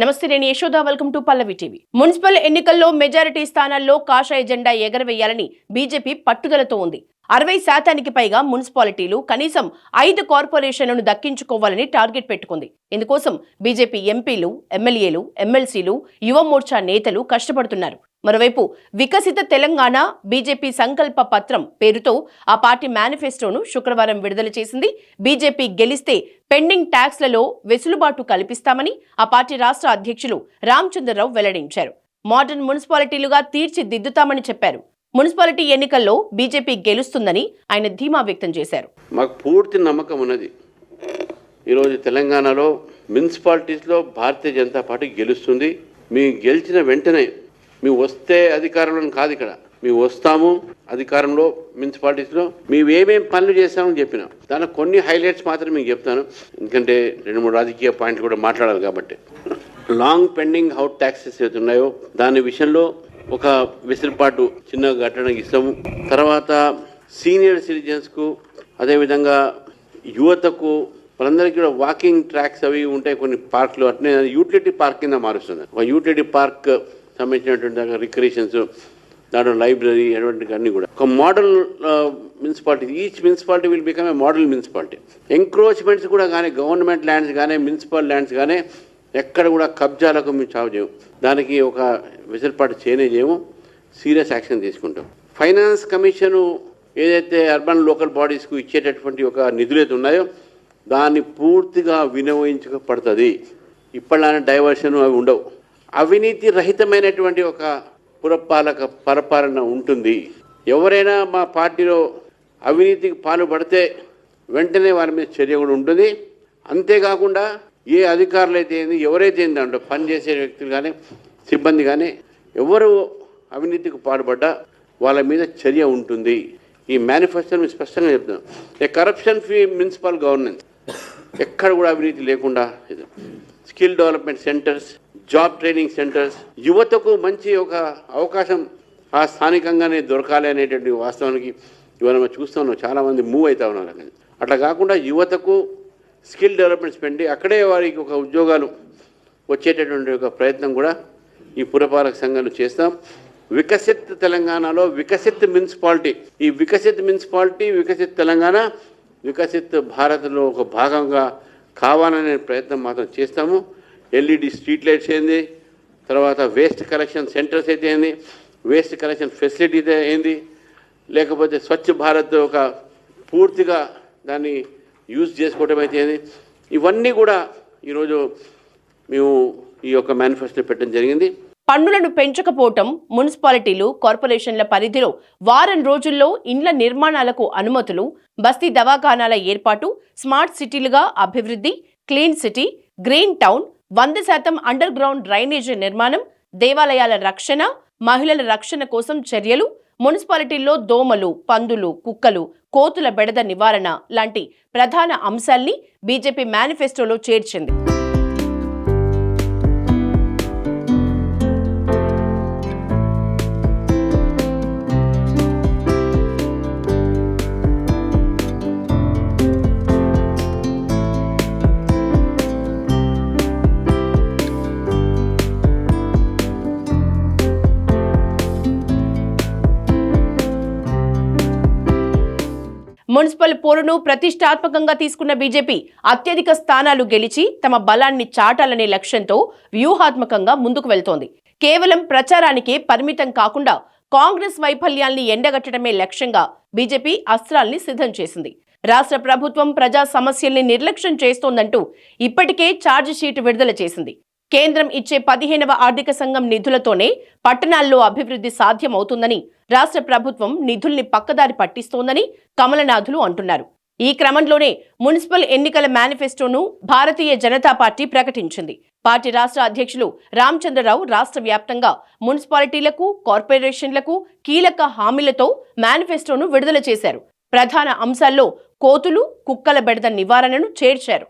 నమస్తే, నేను Yashoda. Welcome to Pallavi TV. Municipal ఎన్నికల్లో మెజారిటీ స్థానాల్లో కాషాయ జెండా ఎగరవేయాలని బీజేపీ పట్టుదలతో ఉంది. 60% పైగా మున్సిపాలిటీలు, కనీసం 5 కార్పొరేషన్లను దక్కించుకోవాలని టార్గెట్ పెట్టుకుంది. ఇందుకోసం బీజేపీ ఎంపీలు, ఎమ్మెల్యేలు, ఎమ్మెల్సీలు, యువ మోర్చా నేతలు కష్టపడుతున్నారు. మరోవైపు వికసిత తెలంగాణ బీజేపీ సంకల్ప పత్రం పేరుతో ఆ పార్టీ మేనిఫెస్టోను శుక్రవారం విడుదల చేసింది. బీజేపీ గెలిస్తే పెండింగ్ ట్యాక్స్లలో వెసులుబాటు కల్పిస్తామని ఆ పార్టీ రాష్ట్ర అధ్యక్షులు రామచంద్రరావు వెల్లడించారు. మోడర్న్ మున్సిపాలిటీలుగా తీర్చిదిద్దుతామని చెప్పారు. మున్సిపాలిటీ ఎన్నికల్లో బీజేపీ గెలుస్తుందని ఆయన ధీమా వ్యక్తం చేశారు. మాకు పూర్తి నమ్మకం ఉన్నది. ఈరోజు తెలంగాణలో మున్సిపాలిటీస్లో భారతీయ జనతా పార్టీ గెలుస్తుంది. మీ గెలిచిన వెంటనే మేము వస్తే అధికారంలో కాదు, ఇక్కడ మేము వస్తాము అధికారంలో. మున్సిపాలిటీస్లో మేము ఏమేమి పనులు చేస్తామని చెప్పినాం. దానిలో కొన్ని హైలైట్స్ మాత్రం మీకు చెప్తాను, ఎందుకంటే 2-3 రాజకీయ పాయింట్లు కూడా మాట్లాడాలి కాబట్టి. లాంగ్ పెండింగ్ హౌస్ ట్యాక్సెస్ ఏదైతే ఉన్నాయో దాని విషయంలో ఒక వెసులుబాటు చిన్నగా కట్టడానికి ఇస్తాము. తర్వాత సీనియర్ సిటిజన్స్కు, అదేవిధంగా యువతకు, వాళ్ళందరికీ కూడా వాకింగ్ ట్రాక్స్ అవి ఉంటాయి కొన్ని పార్క్లు, అట్నే యూటిలిటీ పార్క్ కింద మారుస్తుంది. ఒక యూటిలిటీ పార్క్ సంబంధించినటువంటి రిక్రియేషన్స్, దాంట్లో లైబ్రరీ అటువంటి అన్ని కూడా ఒక model municipality. Each municipality will become a model municipality. Encroachments కూడా కానీ, గవర్నమెంట్ ల్యాండ్స్ కానీ, మున్సిపల్ ల్యాండ్స్ కానీ ఎక్కడ కూడా కబ్జాలకు మేము చావు చేయము. దానికి ఒక వెసులుబాటు చేయము, సీరియస్ యాక్షన్ తీసుకుంటాం. ఫైనాన్స్ కమిషను ఏదైతే అర్బన్ లోకల్ బాడీస్కు ఇచ్చేటటువంటి ఒక నిధులు అయితే ఉన్నాయో దాన్ని పూర్తిగా వినియోగించబడుతుంది. ఇప్పటిలానే డైవర్షన్ అవి ఉండవు. అవినీతి రహితమైనటువంటి ఒక పురపాలక పరిపాలన ఉంటుంది. ఎవరైనా మా పార్టీలో అవినీతికి పాల్పడితే వెంటనే వారి మీద చర్య కూడా ఉంటుంది. అంతేకాకుండా ఏ అధికారులు అయితే ఏంది, ఎవరైతే ఏంది దాంట్లో పనిచేసే వ్యక్తులు కానీ, సిబ్బంది కానీ ఎవరు అవినీతికి పాల్పడ్డా వాళ్ళ మీద చర్య ఉంటుంది. ఈ మేనిఫెస్టోని స్పష్టంగా చెప్తున్నాం. ఏ కరప్షన్ ఫ్రీ మున్సిపల్ గవర్నెన్స్, ఎక్కడ కూడా అవినీతి లేకుండా, skill development centres, job training centres, యువతకు మంచి ఒక అవకాశం ఆ స్థానికంగానే దొరకాలి అనేటువంటి వాస్తవానికి ఇవాళ మనం చూస్తున్నాం. చాలామంది మూవ్ అవుతా ఉన్నారు. అట్లా కాకుండా యువతకు స్కిల్ డెవలప్మెంట్స్ పెండి అక్కడే వారికి ఒక ఉద్యోగాలు వచ్చేటటువంటి ఒక ప్రయత్నం కూడా ఈ పురపాలక సంఘాలు చేస్తాం. వికసిత్ తెలంగాణలో వికసిత్ మున్సిపాలిటీ, ఈ వికసిత్ మున్సిపాలిటీ, వికసిత్ తెలంగాణ, వికసిత్ భారత్లో ఒక భాగంగా కావాలనే ప్రయత్నం మాత్రం చేస్తాము. ఎల్ఈడి స్ట్రీట్ లైట్స్ ఏంది, తర్వాత వేస్ట్ కలెక్షన్ సెంటర్స్ అయితే ఏంది, వేస్ట్ కలెక్షన్ ఫెసిలిటీ అయితే ఏంది, లేకపోతే స్వచ్ఛ భారత్ ఒక పూర్తిగా దాన్ని యూజ్ చేసుకోవడం అయితే ఏంది, ఇవన్నీ కూడా ఈరోజు మేము ఈ యొక్క మేనిఫెస్టో పెట్టడం జరిగింది. పన్నులను పెంచకపోవటం, మున్సిపాలిటీలు, కార్పొరేషన్ల పరిధిలో వారం రోజుల్లో ఇండ్ల నిర్మాణాలకు అనుమతులు, బస్తీ దవాఖానాల ఏర్పాటు, స్మార్ట్ సిటీలుగా అభివృద్ధి, clean city, green town, 100% under ground drainage నిర్మాణం, దేవాలయాల రక్షణ, మహిళల రక్షణ కోసం చర్యలు, మున్సిపాలిటీల్లో దోమలు, పందులు, కుక్కలు, కోతుల బెడద నివారణ లాంటి ప్రధాన అంశాల్ని బీజేపీ మేనిఫెస్టోలో చేర్చింది. మున్సిపల్ పోరును ప్రతిష్టాత్మకంగా తీసుకున్న బీజేపీ అత్యధిక స్థానాలు గెలిచి తమ బలాన్ని చాటాలనే లక్ష్యంతో వ్యూహాత్మకంగా ముందుకు వెళ్తోంది. కేవలం ప్రచారానికే పరిమితం కాకుండా కాంగ్రెస్ వైఫల్యాల్ని ఎండగట్టడమే లక్ష్యంగా బీజేపీ అస్త్రాల్ని సిద్ధం చేసింది. రాష్ట్ర ప్రభుత్వం ప్రజా సమస్యల్ని నిర్లక్ష్యం చేస్తోందంటూ ఇప్పటికే ఛార్జ్ షీట్ విడుదల చేసింది. కేంద్రం ఇచ్చే 15వ ఆర్థిక సంఘం నిధులతోనే పట్టణాల్లో అభివృద్ధి సాధ్యమవుతుందని, రాష్ట్ర ప్రభుత్వం నిధుల్ని పక్కదారి పట్టిస్తోందని కమలనాథులు అంటున్నారు. ఈ క్రమంలోనే మున్సిపల్ ఎన్నికల మేనిఫెస్టోను భారతీయ జనతా పార్టీ ప్రకటించింది. పార్టీ రాష్ట్ర అధ్యక్షులు రామచంద్రరావు రాష్ట్ర వ్యాప్తంగా మున్సిపాలిటీలకు, కార్పొరేషన్లకు కీలక హామీలతో మేనిఫెస్టోను విడుదల చేశారు. ప్రధాన అంశాల్లో కోతులు, కుక్కల బెడద నివారణను చేర్చారు.